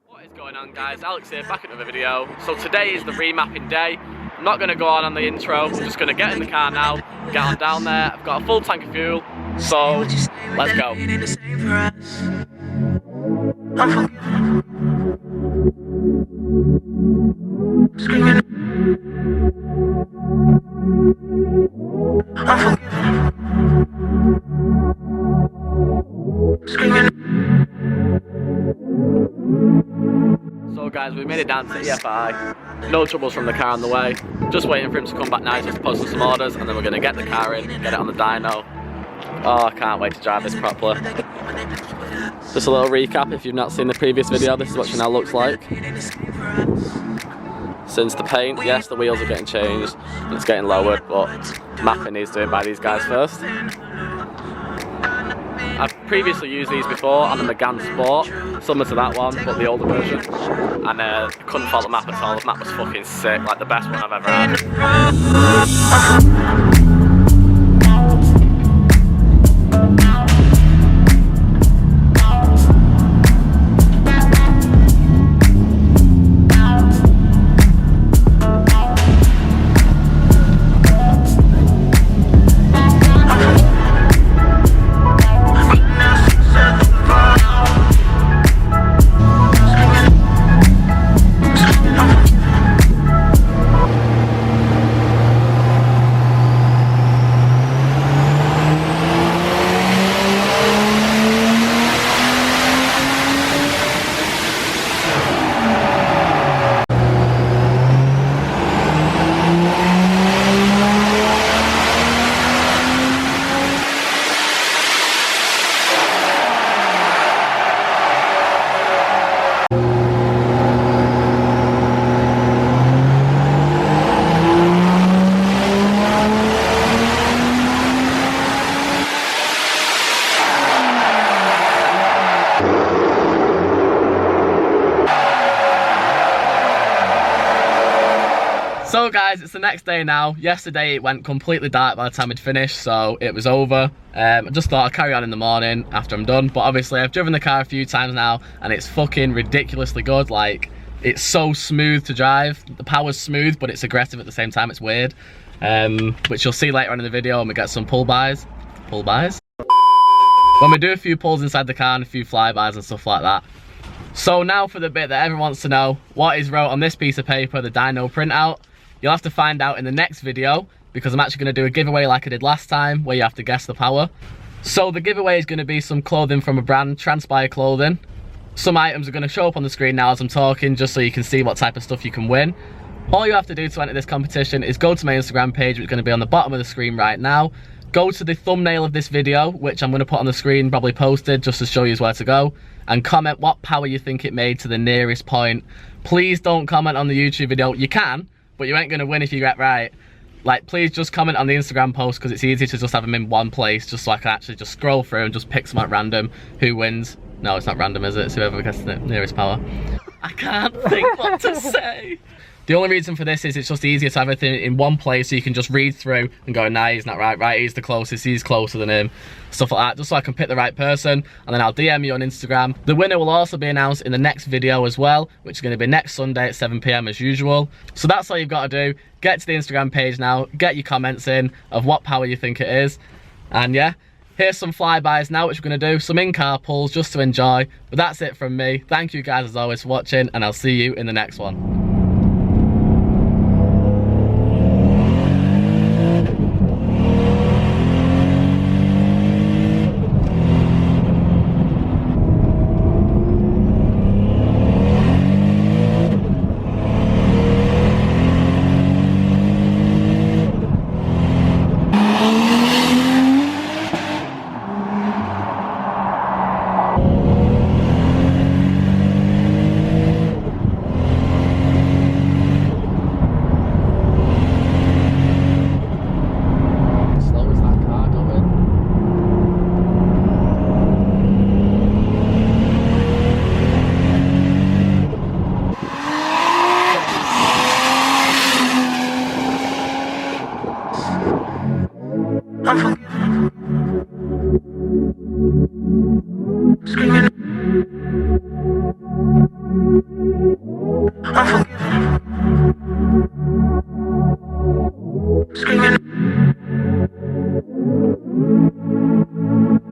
What is going on, guys? Alex here, back at another video. So today is the remapping day. I'm not going to go on the intro, I'm just going to get in the car now, get on down there. I've got a full tank of fuel, so let's go. So guys, we made it down to the EFI. No troubles from the car on the way. Just waiting for him to come back now just to post some orders, and then we're going to get the car in, get it on the dyno. Oh, I can't wait to drive this properly. Just a little recap, if you've not seen the previous video, this is what she now looks like. Since the paint, yes, the wheels are getting changed, and it's getting lowered, but mapping needs doing by these guys first. I've previously used these before on the Megane Sport, similar to that one, but the older version, and couldn't fault the map at all. The map was fucking sick, like the best one I've ever had. So guys, it's the next day now. Yesterday it went completely dark by the time we'd finished, so it was over. I just thought I'd carry on in the morning after I'm done, but obviously I've driven the car a few times now and it's fucking ridiculously good. Like, it's so smooth to drive. The power's smooth, but it's aggressive at the same time. It's weird, which you'll see later on in the video when we get some pull-bys. When we do a few pulls inside the car and a few flybys and stuff like that. So now for the bit that everyone wants to know, what is wrote on this piece of paper, the dyno printout. You'll have to find out in the next video, because I'm actually going to do a giveaway like I did last time, where you have to guess the power. So the giveaway is going to be some clothing from a brand, Transpire Clothing. Some items are going to show up on the screen now as I'm talking, just so you can see what type of stuff you can win. All you have to do to enter this competition is go to my Instagram page, which is going to be on the bottom of the screen right now. Go to the thumbnail of this video, which I'm going to put on the screen, probably posted, just to show you where to go. And comment what power you think it made to the nearest point. Please don't comment on the YouTube video. You can, but you ain't going to win if you get right. Like, please just comment on the Instagram post, because it's easy to just have them in one place, just so I can actually just scroll through and just pick some at random who wins. No, it's not random, is it? It's whoever gets the nearest power. I can't think what to say. The only reason for this is it's just easier to have everything in one place, so you can just read through and go, nah, he's not right, right, he's the closest, he's closer than him, stuff like that, just so I can pick the right person, and then I'll DM you on Instagram. The winner will also be announced in the next video as well, which is going to be next Sunday at 7 PM as usual. So that's all you've got to do. Get to the Instagram page now, get your comments in of what power you think it is, and yeah, here's some flybys now, which we're going to do, some in-car pulls just to enjoy. But that's it from me. Thank you guys as always for watching, and I'll see you in the next one. Screaming.